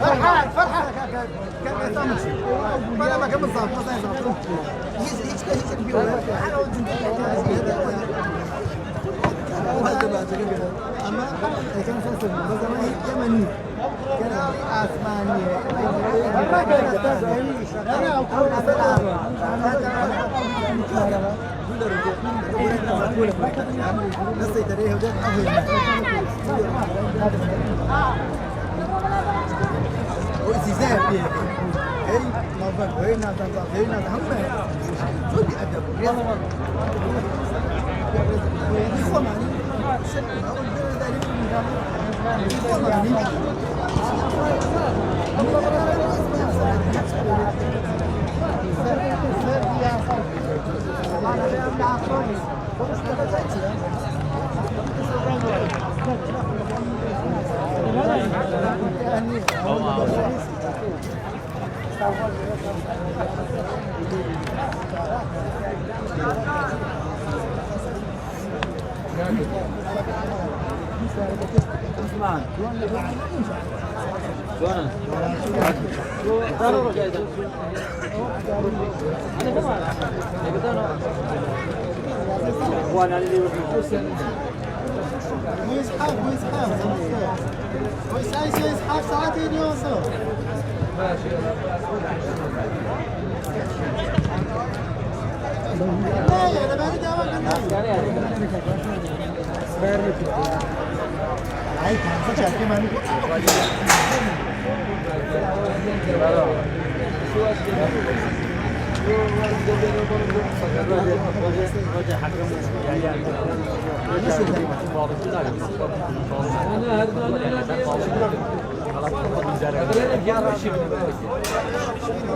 فرحان فرحان كان يطمش ولا ما كان بالضبط ما صار يضبط هيك كبير انا ودي اما كان فلسفه زمان يمني كان عثماني انا اقول نسيت عليه وده وإزاي فيه هي ما بقينا تنظرنا هم شو دي أدب يخمني شد أو ذلك يخمني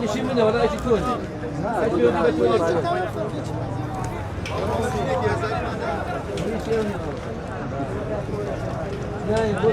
يشمنا ولا يشكوني لا يبغى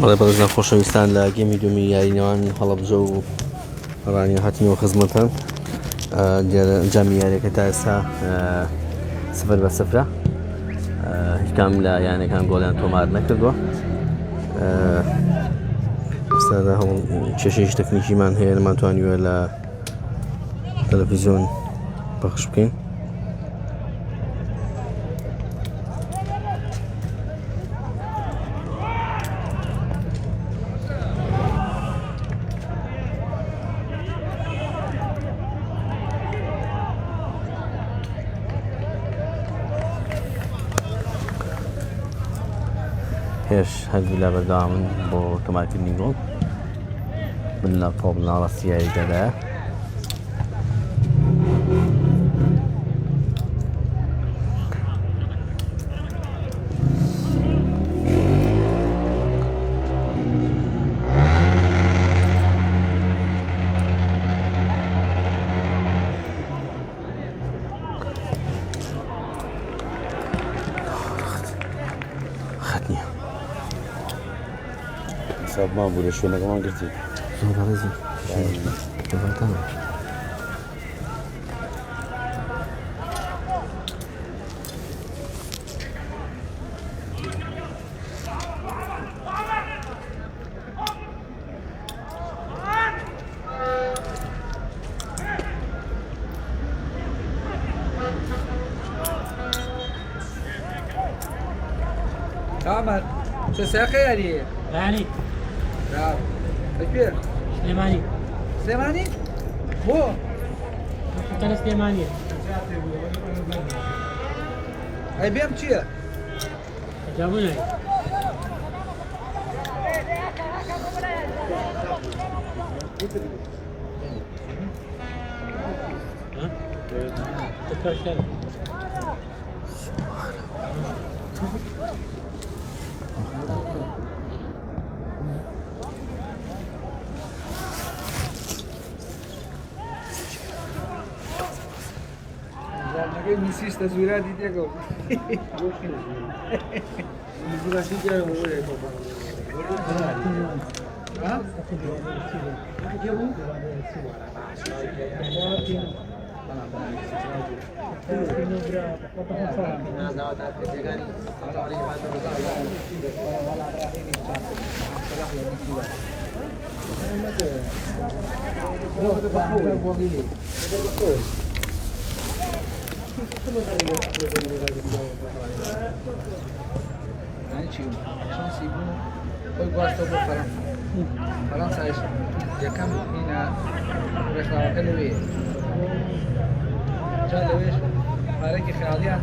بەڵێ بەڕێزان خۆشەویستان لە گەمی دومی یارینەوان هەڵەبجە و ڕانی هاتنەوە خزمەتەن جامی یاریەکە تا ئێستا 0-0 هیچ کام لە یانەکان گۆڵیان تۆمار نەکردووە ئێستادا هەوڵ کێشەیەکی تەکنیکیمان هەیە نەمانتوانیوە لە تەلەڤیزیۆن پەخش بکەین هێش هەردوو بەردەوامن بۆ تۆمارکردنی گۆڵ من لە پۆڵ ناڵەستی یاریگەدایە ما بوده شو نگمان کرتی؟ زۆر بەڕێزی دەباتانە عمر تساقي يعني يعني نعم كبير سليماني سليماني هو كان سليماني اي بيم تشيا جابونا ها تكرر Nisiš da zuradi njegov. Antigo, são segundo, foi gosto do França isso, já caminha, reclama aquele vez, já de vez, para que realia,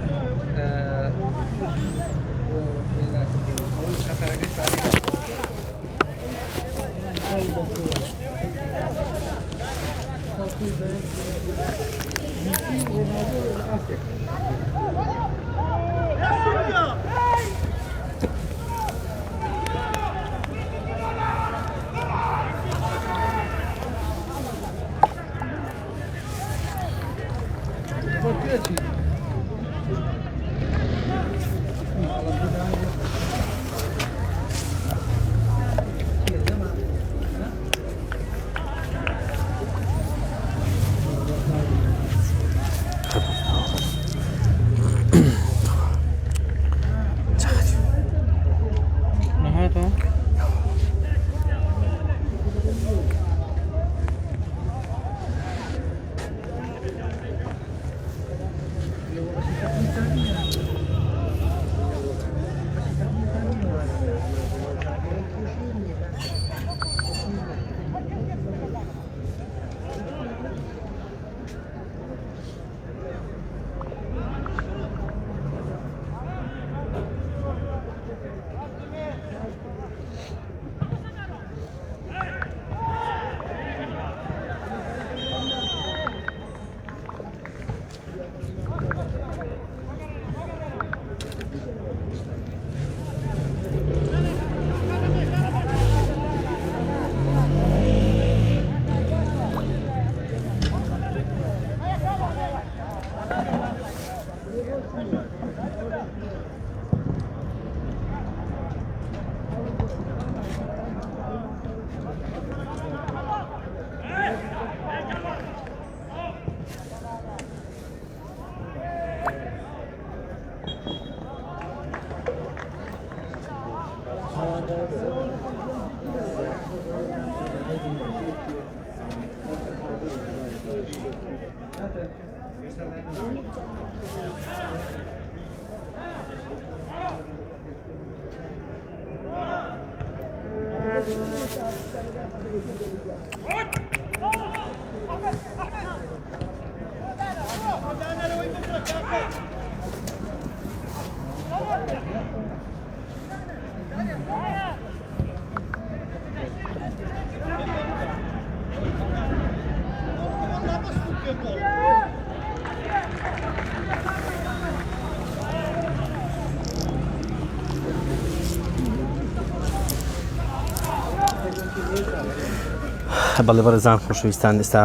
بەڵێ بەڕێزان خۆشەویستان ئێستا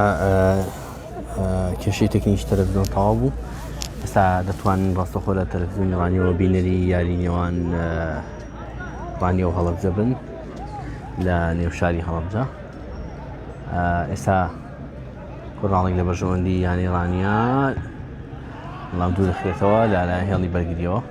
کێشەی تەکنیکی تەلەڤیزیۆن تەواو بوو. ئێستا دەتوانن ڕاستەخۆ لە تەلەڤیزیۆنی ڕانیەوە بینەری یاری نێوان ڕانیە و هەڵەبجە بن لە نێوشاری هەڵەبجە. ئێستا کۆڕاڵێک لە بەژەوەندی یانی ڕانیە وەڵام دوور دەخرێتەوە لەلایەن هێڵی بەرگریەوە.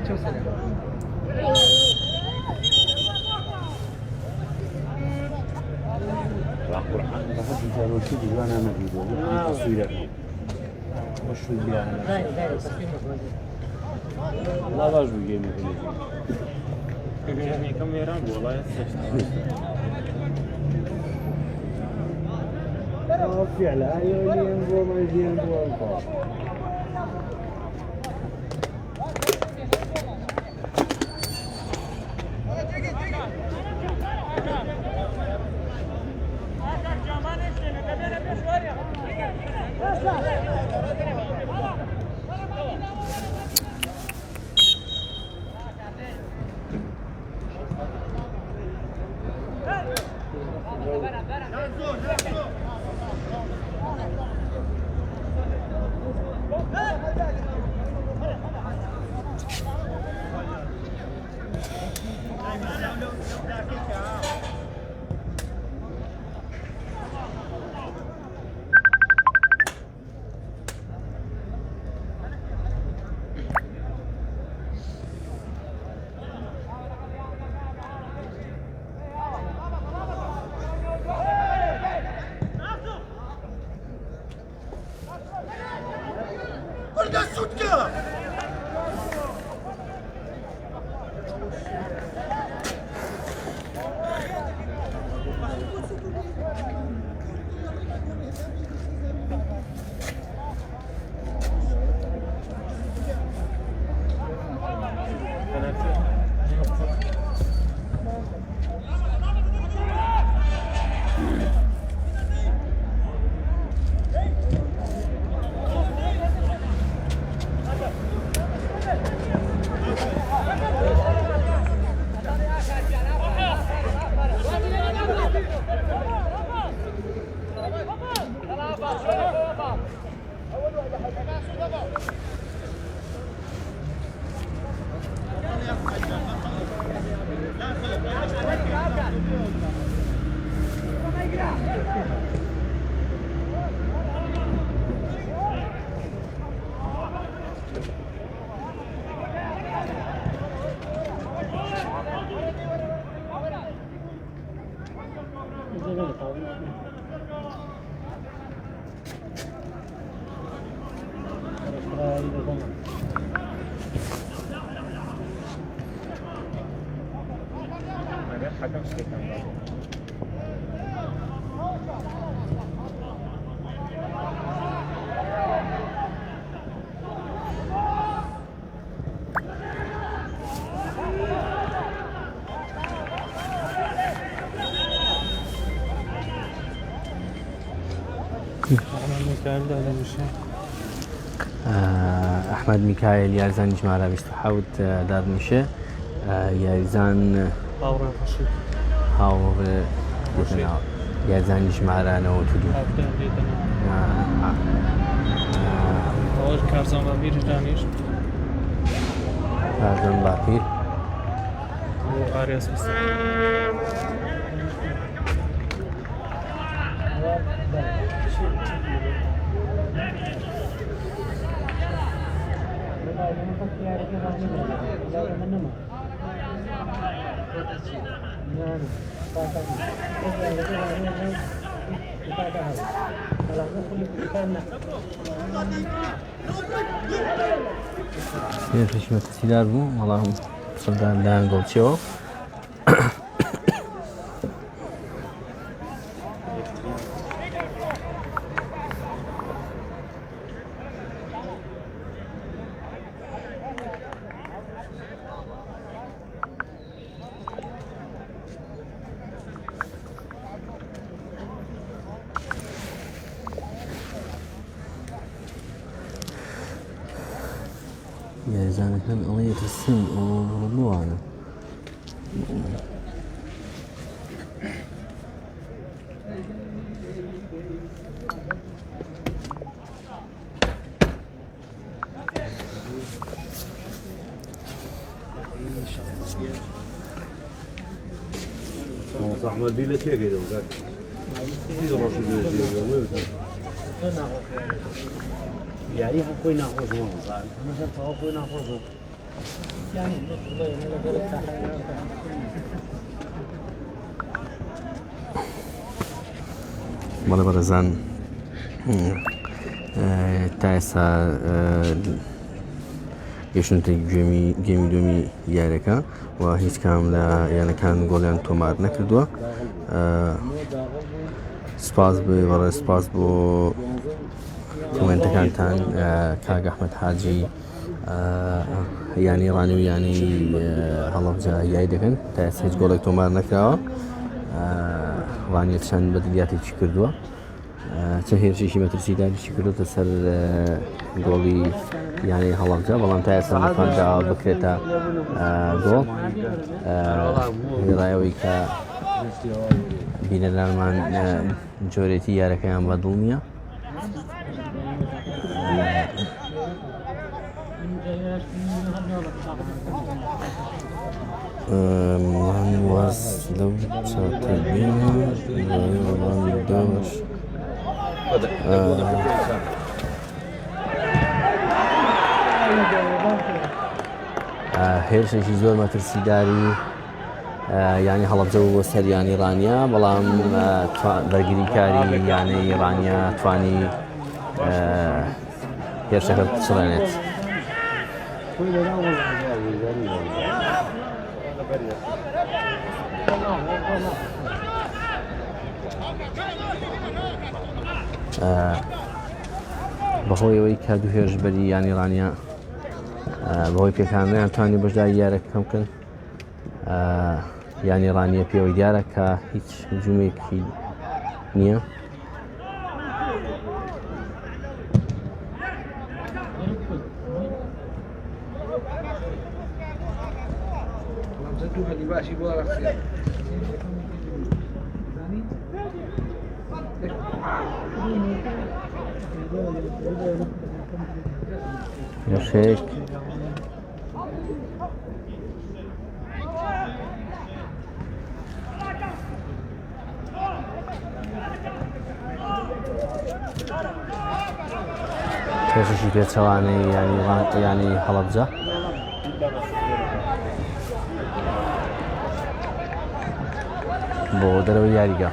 چه سری القرآن بحب الجانور كذي وانا ما بيقول تصويرك مش في البيان لا واجب يجي يعني كم يرام والله فعلا يولين بو ما يجين بو ئەحمەد میکایل یاریزانی ژمارە 27 دادنیشە یاریزان هاوڕێ دێتنەوە یاریزانی ژمارە 92 کارزان باپیر دانیشت کارزان باپیر آریاس بس پێشمە کەسیدار بوو وەڵام سەردان لایەن گەڵچیەوە یاریزانەکان ئەڵێتە سم بووانە صاحب البيلة تيجي لو ذاك إذا رشوا يعني هم كوي ناخذ ما صار مثلا فهو كوي ناخذ بەڵێ بەڕێزان تا ئێستا گەشتنەوەی گێمی دومی یاریەکە و هیچ کام لە یانەکان گۆڵیان تۆمار نەکردووە. سپاس بەڕێ سپاس بۆ کۆمنتەکانتان. کاک ئەحمەد حاجی یانی ڕانی و یانی هەڵەبجە یاری دەکەن تا ئێستا هیچ گۆڵێک تۆمار نەکراوە. ڕانیە چەند بەدڵیاتێکی کردووە، چەند هێرشێکی مەترسیداریشی کردوتە سەر گۆڵی یانی هەڵەبجە، بەڵام تا ئێستا نەتوانراوە بکرێتە گۆڵ. ڕایەوەی کە بینەرانمان جۆرێتی یارەکەیان بەدڵ نییە. من واز لەو چاتەبینە وەڵامی داش هێرشێکی زۆر مەترسیداری یانی هەڵەبجە بوو بۆ سەر یانی ڕانیا، بەڵام بەرگریکاری یانی ڕانیا توانی هێرشەکە بچڕێنێت. بەهۆی ئەوەی کە دوو هێرشبەری یانی ڕانیا بەهۆی پێکانیان توانی بەشداری یارەکە بکەن، یانی ڕانیە پێوەی دیارە کە هیچ هجوومێکی نییە. هێرشێک هێرشێکی پێچەوانەی یانی هەڵەبجە بۆ دەرەوەی یاریگە.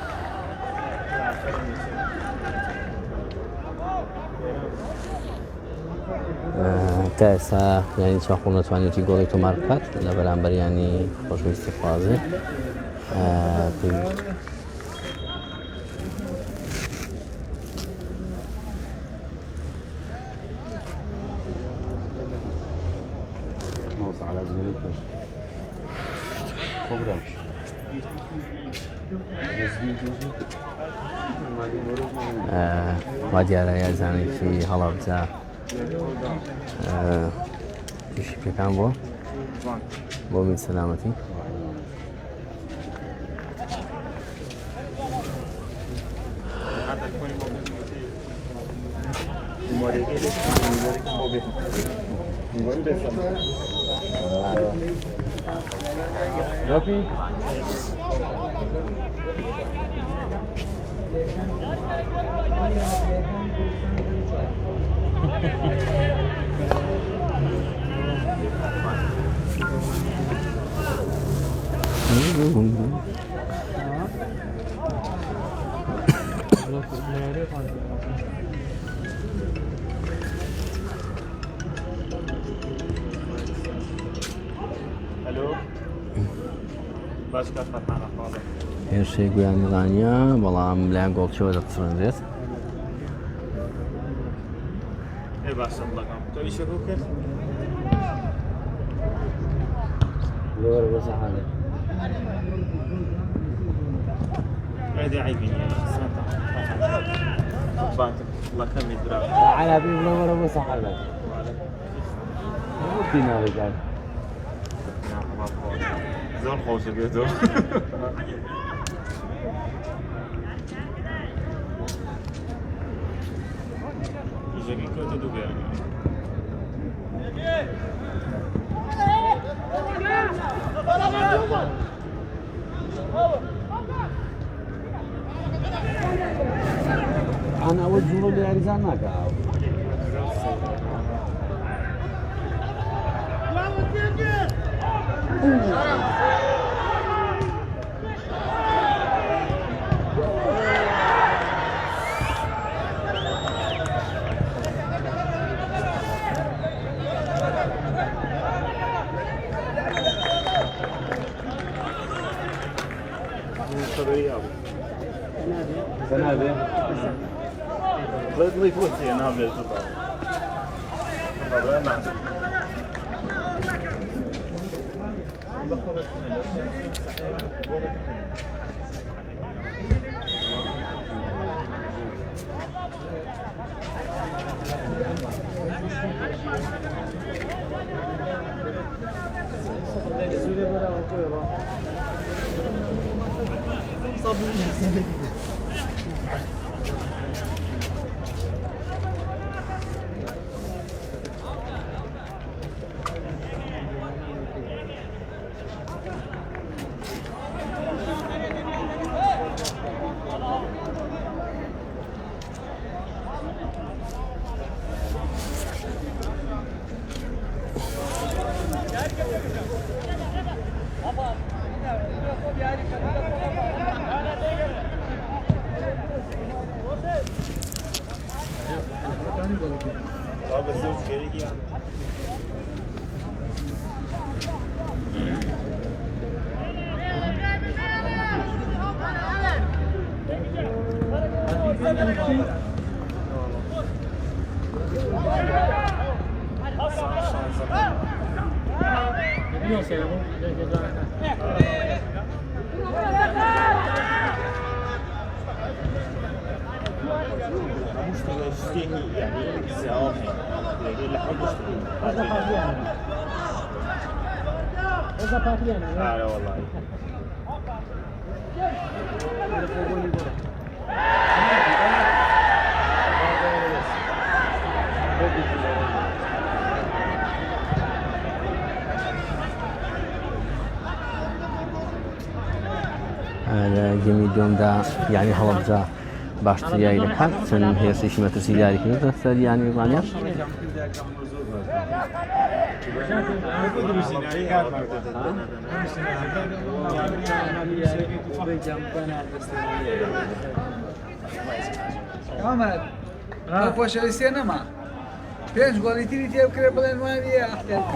تا ئێستا یانی چاخۆڵ نەتوانێتی گۆڵی تۆمار بکات لە بەرامبەر یانی خۆشەویستی خوازێ. وا دیارە یارزانێکی هەڵەبجە تووشی پێکان بۆ من سەلامەتی. هێرشێک گویانی ڕانیا، بەڵام لایەن گۆڵچەوە دەقچڕێنرێت. هذه عيبين يا باتك الله كم يدرك على بي منور ابو صحابه فينا رجال زور خوش بيدو يجي كده دوبي انا اول جمله اللي ارزان ما قاعد خبري ابو سنابه بس ما يفوت انا عامل الزبط والله ما عندي بس زوج كيري يعني ساعات اللي لا والله جەمی دومدا یعنی هەڵەبجە باشتر یاری دەکات چەند هێرشێکی مەترسی یاریکردن سەر یانی ڕانیە محمد خۆشەویستیە نەما پێنج گۆڵی تری تێ بکرێ بڵێن وانە احتیاط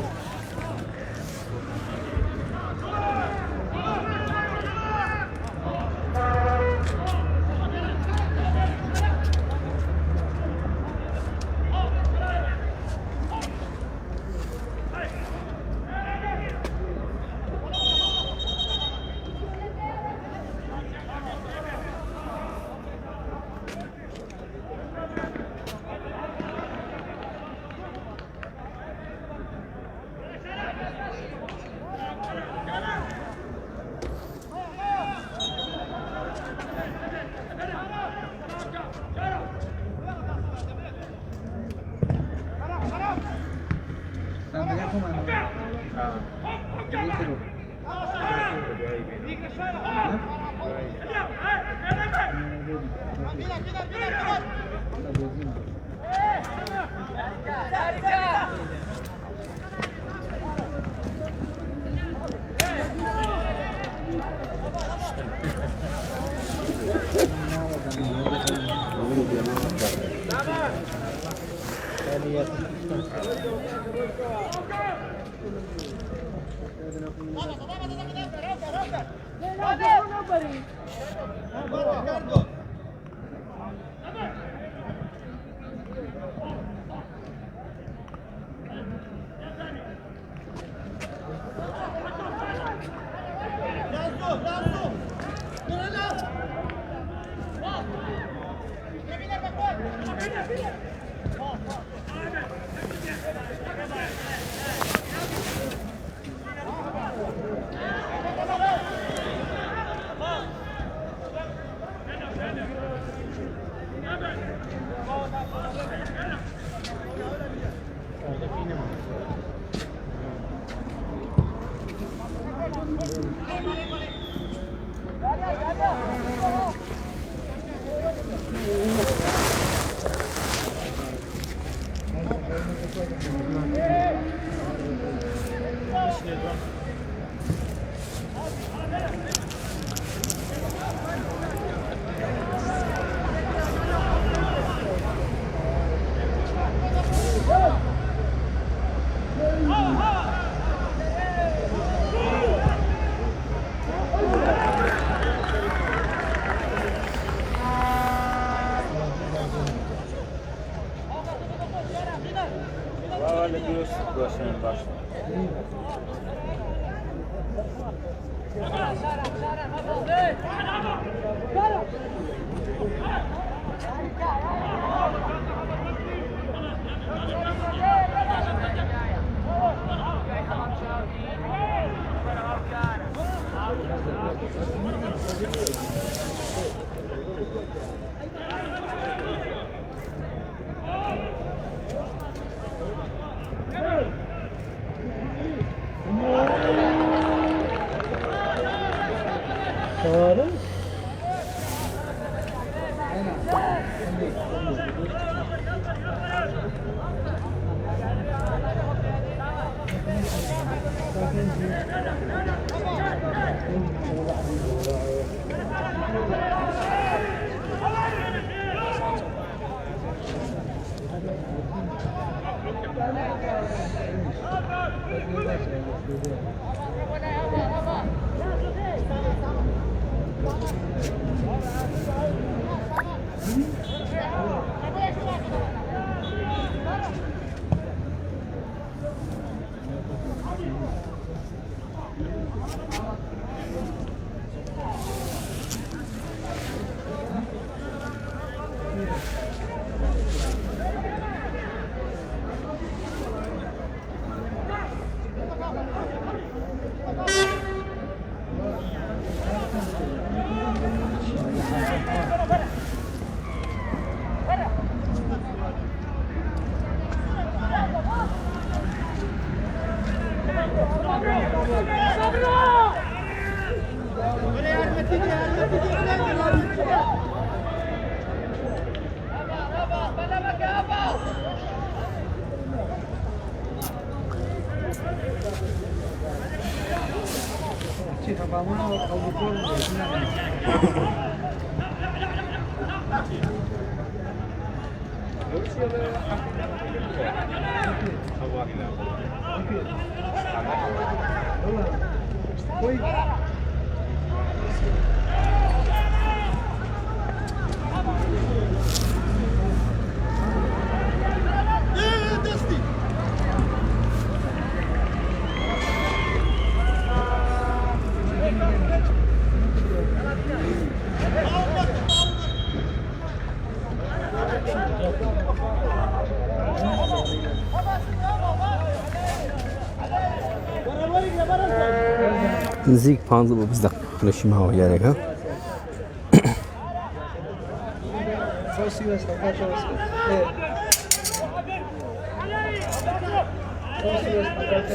Vale, Dios, situación baja. نزیک 15 بە 20 لەشی ماوە یارێکە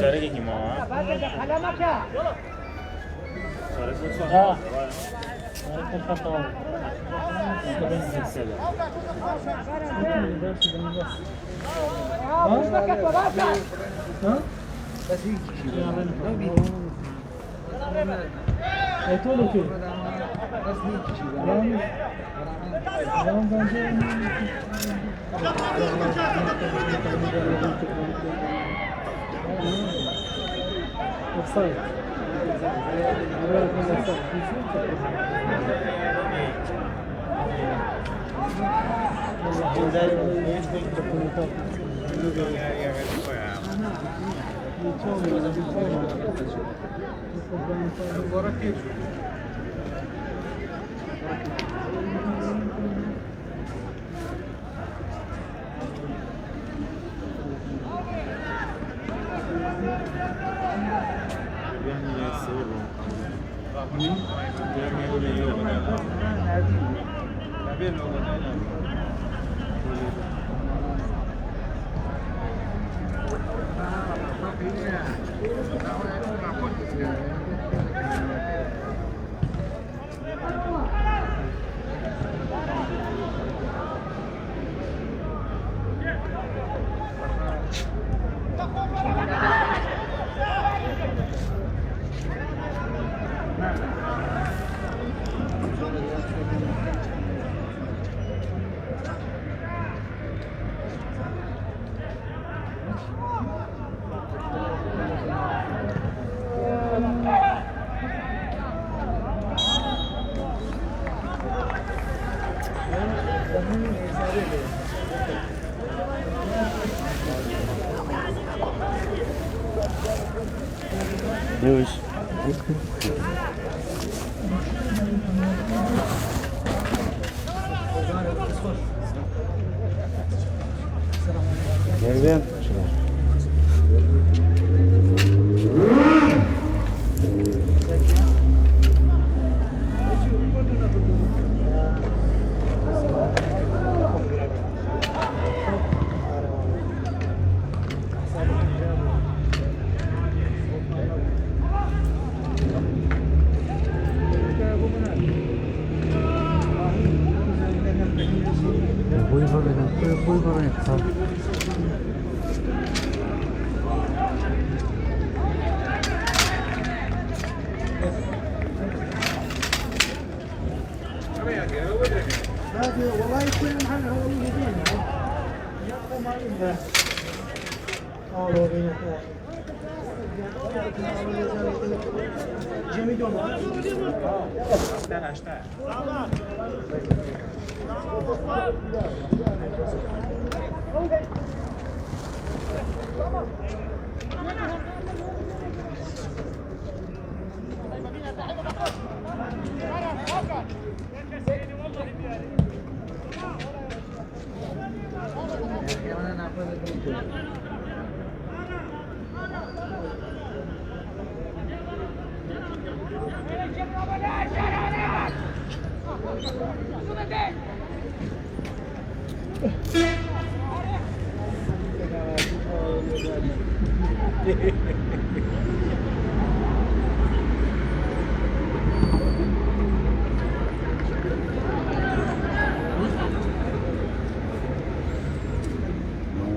Sarı kim o? دوش Nereden? Buyur bana. والله يكون محل هو اللي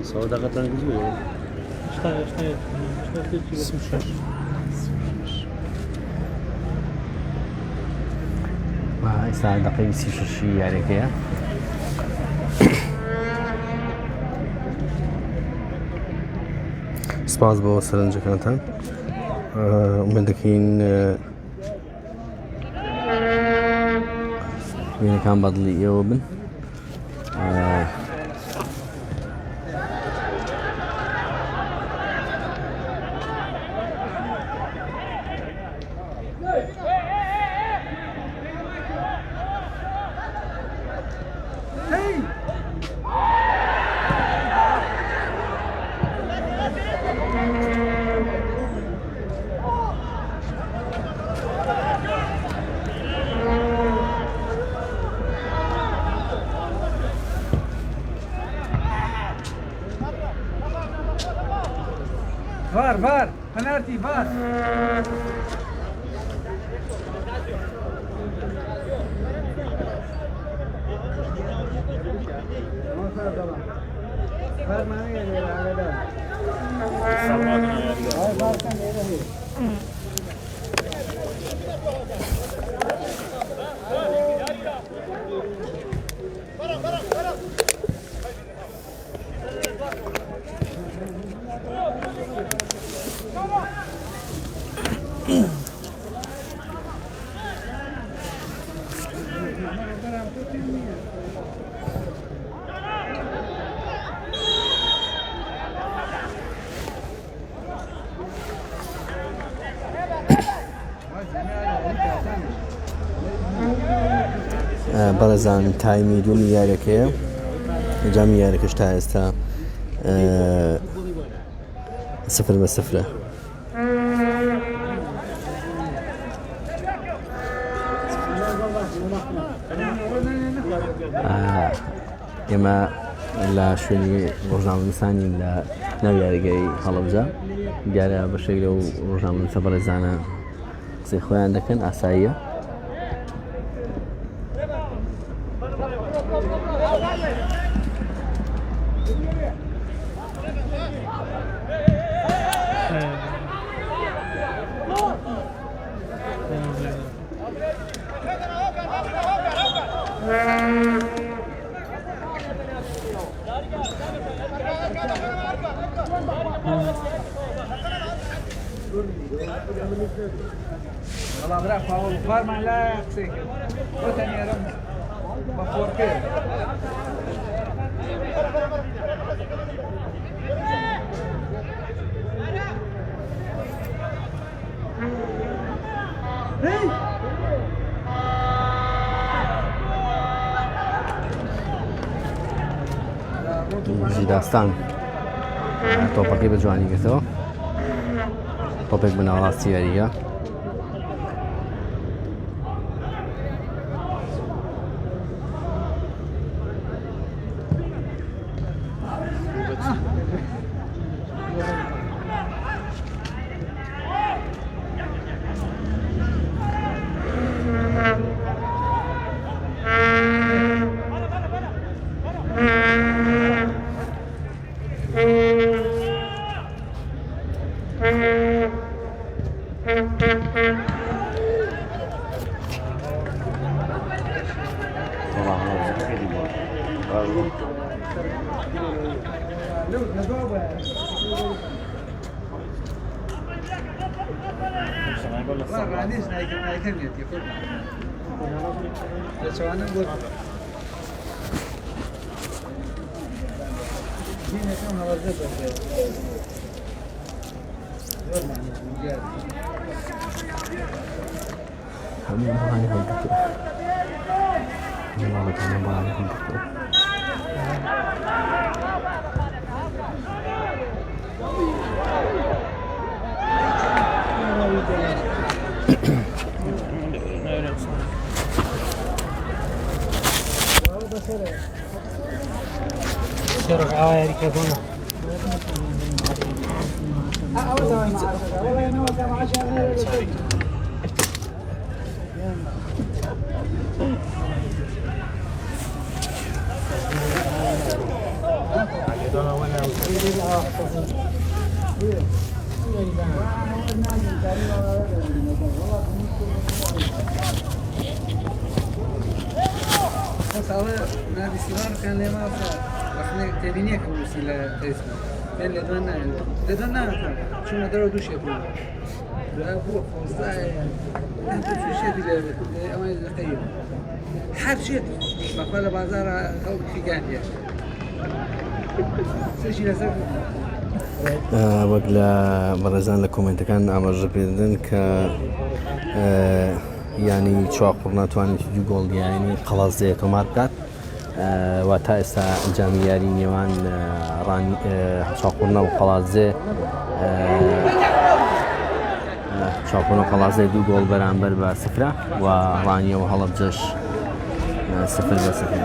صدقة تنجزوه ئێستا دقەی 26 یاریەکەیە سپاس بۆ سەرنجەکانتان من دەکەین وێنەکان بەدڵی ئێوە بن Var, penalty, var. بەڕێزان تایمی دوومی یاریەکەیە جامی یاریەکەش تا ئێستا 0-0 ئێمە لە شوێنی ڕۆژنامەنووسانی لە ناو یاریگەی هەڵەبجە دیارە بەشێک لەو ڕۆژنامەنووسە بەڕێزانە قسەی خۆیان دەکەن ئاساییە والله برا فاول فارمان لا يقصيك وثاني رمز بفور كير داستان تۆپەکەی بە جوانی گرتەوە تۆپێک بناوەڕاستی یاریگە ڕانیش نایکەمێتی خۆ دەچوانم بۆ دینەکەم هەوەزە بەکرێت زۆر معنیش بوو هەموو بەڵانی هەڵگرتووە هەموو بەڵانی هەڵگرتووە شرق عوائر كذونا ساڵە نادی سیوارکان لێ ماوە وەخنێک تێبینیەکە وسی لە تەیسمە پێن لێدوان نایێن لێدوان ناکەن چونە دەرەوە دووشێک بوو بووە فۆزدایە شێتی لێ ئەمە دەقەیە هەر شێت بەخوا لە بازارە خەڵکی گاندیە سێشی لەسەر وەک لە بەڕێزان لە کۆمنتەکان ئاماژە پێدەن کە ینی چاقڕ ناتوانێت دوو گۆڵ دیانی قەڵازێ تۆمار بکات و تا ئێستا ئەنجامی یاری نێوان چاقڕنە و قەڵازێ چاقڕنە و قەڵازێ دوو گۆڵ بەرامبەر بە سفرە و ڕانیەوە هەڵەبجەش سفر بە سفر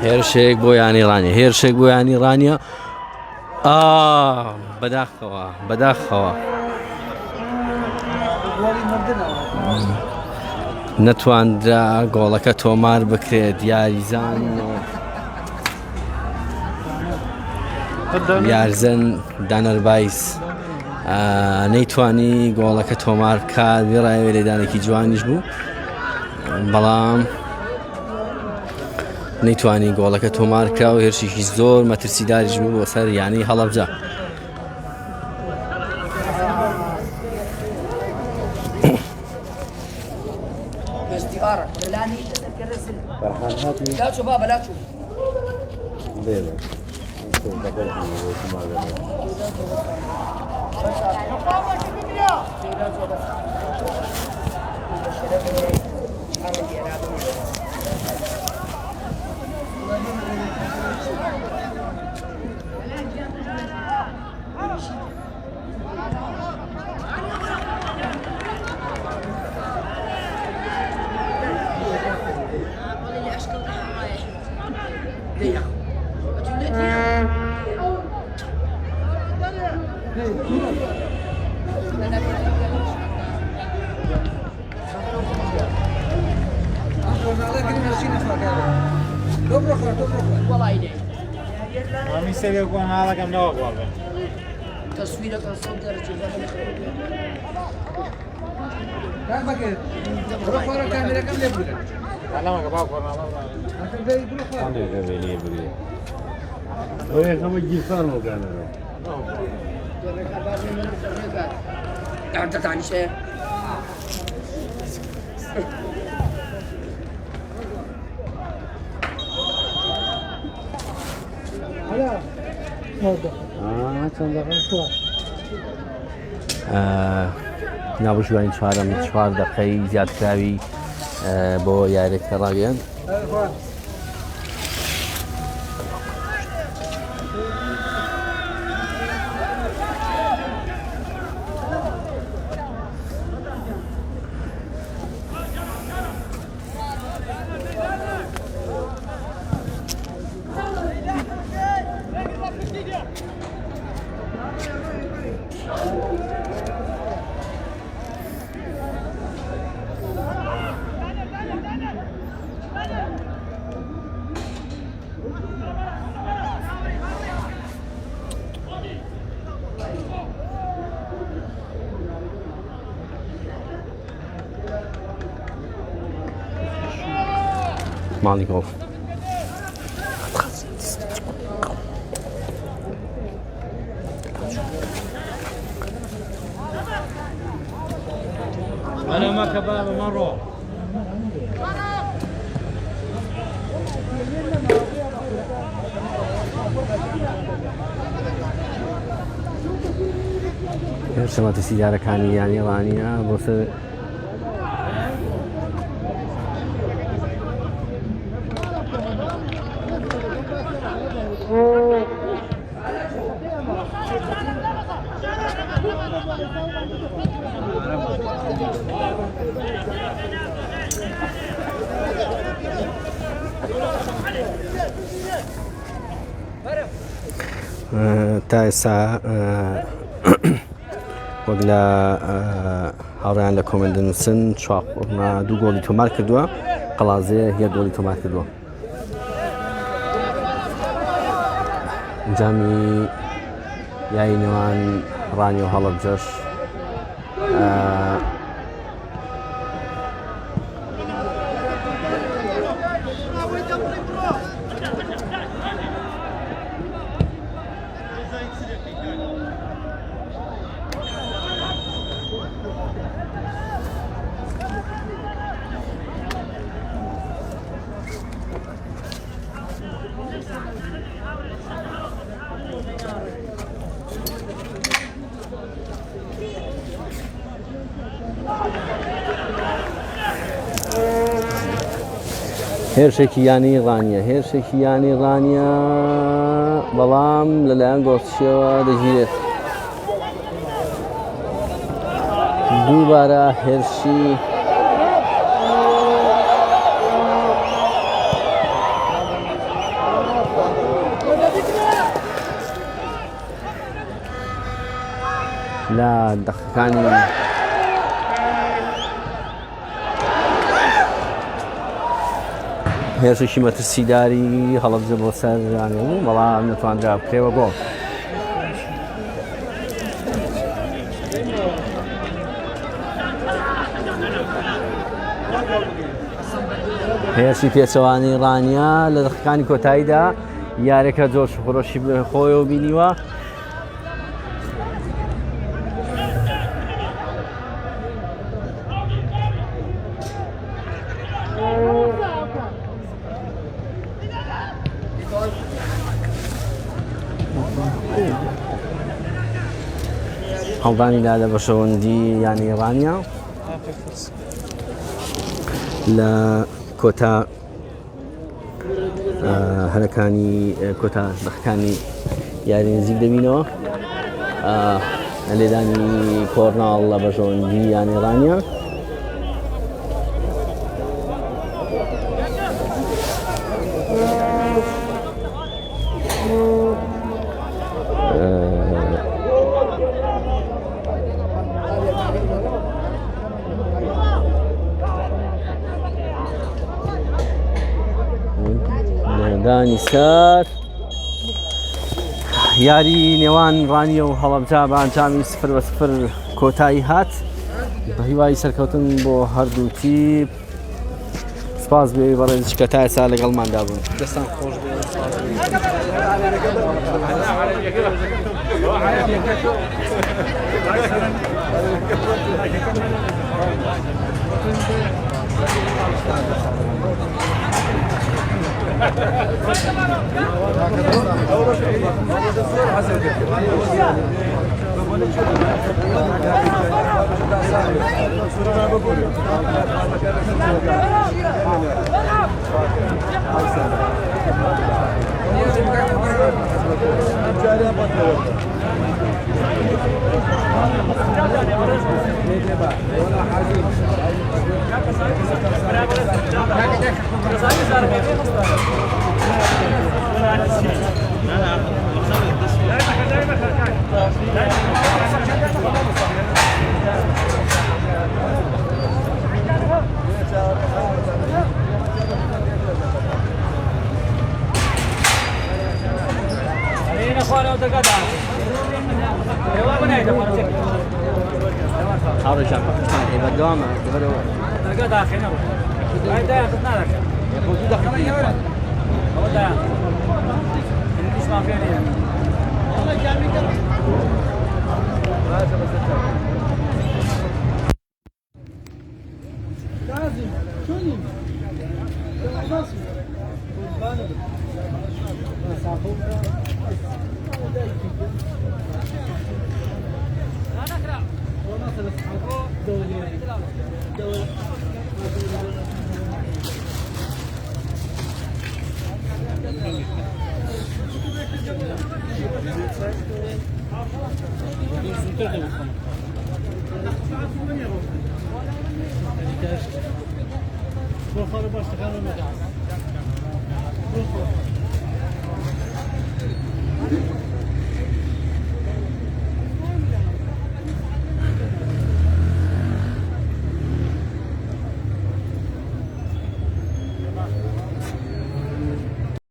هێرشێک بۆ ینی ڕانیە هێرشێک بۆ ینی ڕانیە بەداخەوە بەداخەوە نەتواندرا گۆڵەکە تۆمار بکرێت یاریزان یارزەن دانەربایس نەیتوانی گۆڵەکە تۆمار بکات وێڕایەوێ لێدانێکی جوانیش بوو بەڵام نەیتوانی گۆڵەکە تۆمار کرا و هێرشێکی زۆر مەترسیداریش بوو بۆ سەر یانەی هەڵەبجە لا تشوف بابا لا تشوف Mami seviye kuan hala kam ne var be? تصويرك صوت درجة كم بكيت؟ روح ورا الكاميرا كم يبغى؟ Hala ma kabak korna ma. أنت بدي بروح ورا. Hani böyle böyle. Öyle kama girsan o kadar. أنت تعني شيء؟ Aa, çanda kalsa. نابژوانی چوارم 4 دقەی زیادکراوی بۆ یاریەکە ڕاویان ماڵی گۆڵف Ana ma kabak marro. هێرشەمەتە سیگارەکانی یانێڵانیە بۆ سەر تا ئێستا وەک لە هاوڕێیان لە کۆمنت دەنووسن چواقۆرنا 2 گۆڵی تۆمار کردووە قەڵازێ 1 گۆڵی تۆمار کردووە ئەنجامی یاری نێوان ڕانی و هەڵەبجەش هێرشێکی یانی ڕانیە هێرشێکی یانی ڕانیە بەڵام لەلایەن گۆڕچیەوە دەگیرێت دووبارە هێرشی لە دەقەکانی هێرشێکی مەترسیداری هەڵەبجە بۆ سەر ڕانیەوە بەڵام نەتوانرا بکرێەوە گۆڵ هێرشی پێچەوانی ڕانیە لە دەقەکانی کۆتاییدا یارێکە جۆش خۆشی خۆیەوە بینیوە هەڵدانی لا لە بەشەوەندی یانی ڕانیە لە کۆتا هەرەکانی کۆتا دەقەکانی یاری نزیک دەبینەوە لێدانی کۆرناڵ لە بەشەوەندی یانی ڕانیە دانی سەر یاری نێوان ڕانیە و هەڵەبجا بە ئەنجامی 0-0 کۆتایی هات بە هیوای سەرکەوتن بۆ هەردوو تیپ سپاس بێ بەڕێز کە تا ئێستا لەگەڵماندا بوون دەستان خۆش بێ هاوڕێژان پاکستان ئێوە دەوامە دەبەرەوە Başlık hanım.